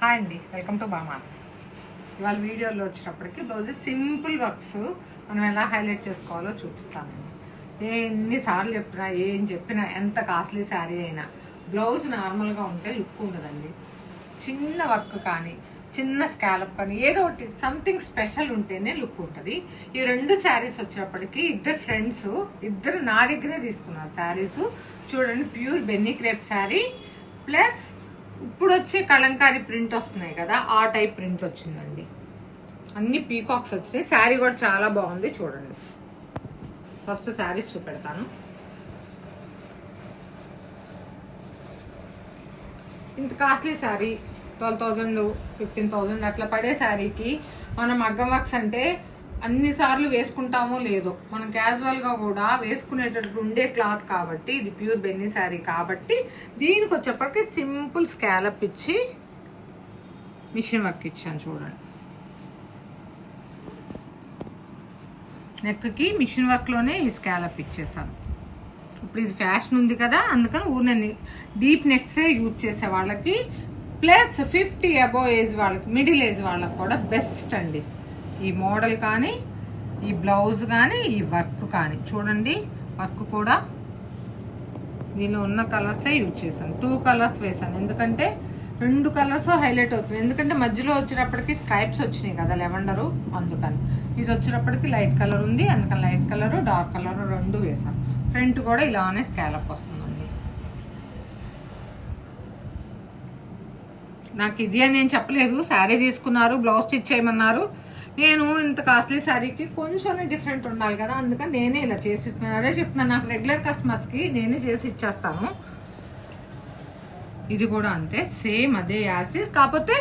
Hi అండి, welcome to బామాస్. ఇవాళ వీడియోలో వచ్చినప్పటికీ బ్లౌజ్ సింపుల్ వర్క్స్ మనం ఎలా హైలైట్ చేసుకోవాలో చూపిస్తానండి. ఎన్నిసార్లు చెప్పినా ఏం చెప్పినా ఎంత కాస్ట్లీ శారీ అయినా బ్లౌజ్ నార్మల్గా ఉంటే లుక్ ఉండదండి. చిన్న వర్క్ కానీ చిన్న స్కాలప్ కానీ ఏదో ఒకటి సంథింగ్ స్పెషల్ ఉంటేనే లుక్ ఉంటుంది. ఈ రెండు శారీస్ వచ్చినప్పటికీ ఇద్దరు ఫ్రెండ్స్ నా దగ్గరే తీసుకున్నారు శారీస్. చూడండి, pure Binny crepe sari plus ఇప్పుడు వచ్చే కలంకారీ ప్రింట్ వస్తున్నాయి కదా, ఆ టైప్ ప్రింట్ వచ్చిందండి. అన్ని పీకాక్స్ వచ్చినాయి. శారీ కూడా చాలా బాగుంది. చూడండి, ఫస్ట్ శారీస్ చూపెడతాను. ఇంత కాస్ట్లీ శారీ 12,000 15,000 అట్లా పడే శారీకి మనం మగ్గం వర్క్స్ అంటే అన్నిసార్లు వేసుకుంటామో లేదో, మనం క్యాజువల్గా కూడా వేసుకునేటట్టు ఉండే క్లాత్ కాబట్టి ఇది ప్యూర్ బెన్నీ శారీ కాబట్టి దీనికి వచ్చేప్పటికి సింపుల్ స్కాలప్ ఇచ్చి మిషన్ వర్క్ ఇచ్చాను. చూడండి, నెక్కి మిషన్ వర్క్లోనే ఈ స్కాలప్ ఇచ్చేసాను. ఇప్పుడు ఇది ఫ్యాషన్ ఉంది కదా, అందుకని ఊరిని డీప్ నెక్సే యూజ్ చేసే వాళ్ళకి ప్లస్ 50 అబోవ్ ఏజ్ వాళ్ళకి, మిడిల్ ఏజ్ వాళ్ళకి కూడా బెస్ట్ అండి ఈ మోడల్ కానీ, ఈ బ్లౌజ్ కానీ, ఈ వర్క్ కానీ. చూడండి, వర్క్ కూడా దీనిలో ఉన్న కలర్సే యూజ్ చేశాను. 2 కలర్స్ వేసాను, ఎందుకంటే 2 కలర్స్ హైలైట్ అవుతుంది. ఎందుకంటే మధ్యలో వచ్చేటప్పటికి స్ట్రైప్స్ వచ్చినాయి కదా లెవెండరు, అందుకని. ఇది వచ్చేటప్పటికి లైట్ కలర్ ఉంది, అందుకని లైట్ కలరు డార్క్ కలర్ 2 వేసాను. ఫ్రంట్ కూడా ఇలానే స్కాలప్ వస్తుందండి. నాకు ఇది అని నేను చెప్పలేదు, శారీ తీసుకున్నారు, బ్లౌజ్ స్టిచ్ చేయమన్నారు. నేను ఇంత కాస్ట్లీ శారీకి కొంచెం డిఫరెంట్ ఉండాలి కదా, అందుకని నేనే ఇలా చేసిస్తున్నాను. అదే చెప్తున్నాను, నాకు రెగ్యులర్ కస్టమర్స్కి నేనే చేసి ఇచ్చేస్తాను. ఇది కూడా అంతే, సేమ్ అదే యాసిస్. కాకపోతే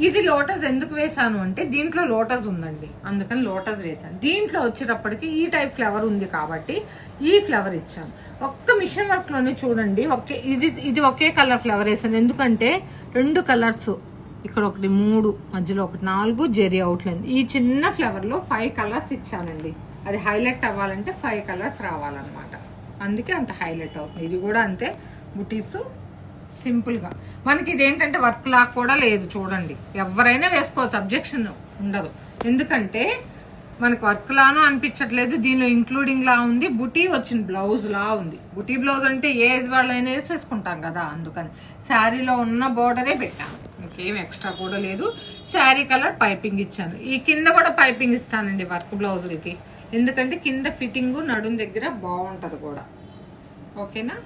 ఇది లోటస్ ఎందుకు వేసాను అంటే దీంట్లో లోటస్ ఉందండి, అందుకని లోటస్ వేసాను. దీంట్లో వచ్చేటప్పటికి ఈ టైప్ ఫ్లవర్ ఉంది కాబట్టి ఈ ఫ్లవర్ ఇచ్చాను. ఒక్క మిషన్ వర్క్ లోనే చూడండి, ఇది ఒకే కలర్ ఫ్లవర్ వేసాను. ఎందుకంటే 2 కలర్స్, ఇక్కడ ఒకటి 3, మధ్యలో ఒకటి 4 జెరీ అవుట్లైన్. ఈ చిన్న ఫ్లవర్ లో 5 కలర్స్ ఇచ్చానండి. అది హైలైట్ అవ్వాలంటే 5 కలర్స్ రావాలన్నమాట, అందుకే అంత హైలైట్ అవుతుంది. ఇది కూడా అంతే, బుటీస్ సింపుల్ గా. మనకి ఇదేంటంటే వర్క్ లాగా కూడా లేదు. చూడండి, ఎవరైనా వేసుకోవచ్చు, అబ్జెక్షన్ ఉండదు. ఎందుకంటే మనకు వర్క్ లాను అనిపించట్లేదు, దీనిలో ఇంక్లూడింగ్ లా ఉంది. బుటీ వచ్చిన బ్లౌజ్ లా ఉంది. బుటీ బ్లౌజ్ అంటే ఏ ఏజ్ వాళ్ళైనా వేసేసుకుంటాం కదా, అందుకని శారీలో ఉన్న బోర్డరే పెట్టాను, ఇంకేం ఎక్స్ట్రా కూడా లేదు. శారీ కలర్ పైపింగ్ ఇచ్చాను. ఈ కింద కూడా పైపింగ్ ఇస్తానండి వర్క్ బ్లౌజులకి, ఎందుకంటే కింద ఫిట్టింగ్ నడుం దగ్గర బాగుంటది కూడా. ఓకేనా,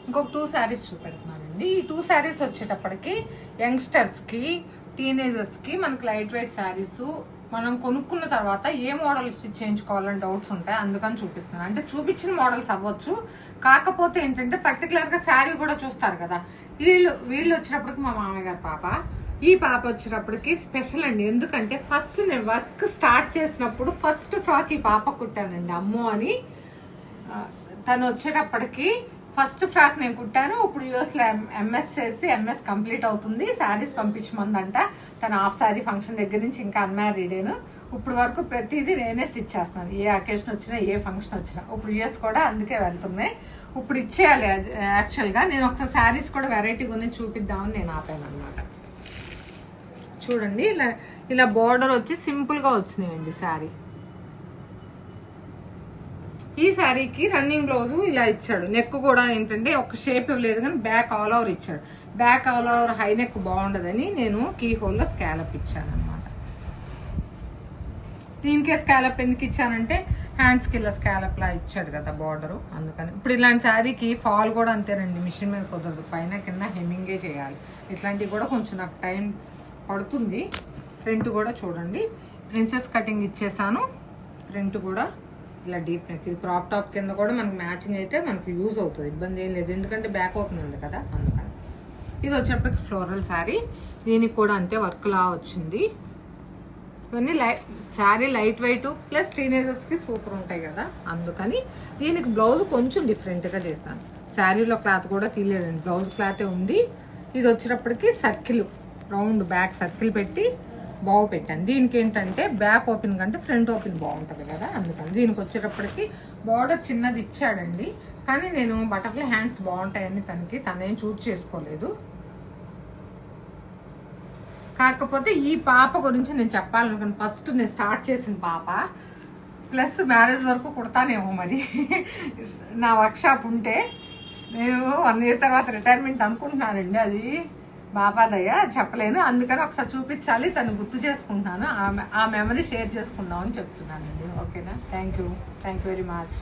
ఇంకొక 2 శారీస్ చూపెడుతున్నానండి. ఈ 2 శారీస్ వచ్చేటప్పటికి యంగ్స్టర్స్కి, టీనేజర్స్కి మనకి లైట్ వెయిట్ శారీస్. మనం కొనుక్కున్న తర్వాత ఏ మోడల్ స్టిచ్ చేయించుకోవాలని డౌట్స్ ఉంటాయి, అందుకని చూపిస్తున్నాను. అంటే చూపించిన మోడల్స్ అవ్వచ్చు, కాకపోతే ఏంటంటే పర్టికులర్గా శారీ కూడా చూస్తారు కదా. వీళ్ళు వచ్చినప్పటికి మా మామయ్య గారి పాప, ఈ పాప వచ్చేటప్పటికి స్పెషల్ అండి. ఎందుకంటే ఫస్ట్ నేను వర్క్ స్టార్ట్ చేసినప్పుడు ఫస్ట్ ఫ్రాక్ ఈ పాప కుట్టానండి, అమ్మో అని. తను వచ్చేటప్పటికి ఫస్ట్ ఫ్రాక్ నేను కుట్టాను. ఇప్పుడు యూఎస్లో ఎంఎస్ చేసి ఎంఎస్ కంప్లీట్ అవుతుంది. శారీస్ పంపించమందంట. తన హాఫ్ శారీ ఫంక్షన్ దగ్గర నుంచి ఇంకా అన్మ్యారీడేను. ఇప్పుడు వరకు ప్రతిదీ నేనే స్టిచ్ చేస్తున్నాను, ఏ అకేషన్ వచ్చినా ఏ ఫంక్షన్ వచ్చినా. ఇప్పుడు యూఎస్ కూడా అందుకే వెళ్తున్నాయి. ఇప్పుడు ఇచ్చేయాలి. యాక్చువల్గా నేను ఒకసారి శారీస్ కూడా వెరైటీ కొని చూపిద్దామని నేను ఆపాను అనమాట. చూడండి, ఇలా బోర్డర్ వచ్చి సింపుల్గా వచ్చినాయండి శారీ. ఈ శారీకి రన్నింగ్ బ్లౌజ్ ఇలా ఇచ్చాడు. నెక్ కూడా ఏంటంటే ఒక షేప్ ఇవ్వలేదు, కానీ బ్యాక్ ఆల్ ఓవర్ ఇచ్చాడు. Back all over high neck బాగుండదని నేను కీ హోల్లో స్కాలప్ ఇచ్చాను అనమాట. దీనికే స్కాలప్ ఎందుకు ఇచ్చానంటే హ్యాండ్స్కి ఇలా స్కాలప్ లా ఇచ్చాడు కదా బార్డరు, అందుకని. ఇప్పుడు ఇలాంటి శారీకి ఫాల్ కూడా అంతేనండి, మిషన్ మీద కుదరదు, పైన కింద హెమ్మింగే చేయాలి. ఇట్లాంటివి కూడా కొంచెం నాకు టైం పడుతుంది. ఫ్రంట్ కూడా చూడండి, ప్రిన్సెస్ కటింగ్ ఇచ్చేసాను. ఫ్రంట్ కూడా ఇలా డీప్ నెక్, ఇది క్రాప్ టాప్ కింద కూడా మనకు మ్యాచింగ్ అయితే మనకు యూజ్ అవుతుంది, ఇబ్బంది ఏం లేదు, ఎందుకంటే బ్యాక్ ఓపెన్ ఉంది కదా, అందుకని. ఇది వచ్చేప్పటికి ఫ్లోరల్ శారీ, దీనికి కూడా అంతే వర్క్ లా వచ్చింది. ఇవన్నీ శారీ లైట్ వెయిట్ ప్లస్ టీనేజర్స్కి సూపర్ ఉంటాయి కదా, అందుకని దీనికి బ్లౌజ్ కొంచెం డిఫరెంట్గా చేశాను. శారీలో క్లాత్ కూడా తీయలేదండి, బ్లౌజ్ క్లాతే ఉంది. ఇది వచ్చేటప్పటికి సర్కిల్, రౌండ్ బ్యాక్ సర్కిల్ పెట్టి బాగు పెట్టాను. దీనికి ఏంటంటే బ్యాక్ ఓపెన్ కంటే ఫ్రంట్ ఓపెన్ బాగుంటుంది కదా, అందుకని. దీనికి వచ్చేటప్పటికి బార్డర్ చిన్నది ఇచ్చాడండి, కానీ నేను బటర్ఫ్లై హ్యాండ్స్ బాగుంటాయని తనేం చూస్ చేసుకోలేదు. కాకపోతే ఈ పాప గురించి నేను చెప్పాలనుకున్నాను. ఫస్ట్ నేను స్టార్ట్ చేసిన పాప, ప్లస్ మ్యారేజ్ వరకు కుడతానేమో మరి నా వర్క్షాప్ ఉంటే. నేను 1 year తర్వాత రిటైర్మెంట్ అనుకుంటున్నానండి, అది బాబాదయ్య చెప్పలేను. అందుకని ఒకసారి చూపించాలి, తను గుర్తు చేసుకుంటున్నాను, ఆ మెమరీ షేర్ చేసుకుందామని చెప్తున్నానండి. ఓకేనా? Thank you very much.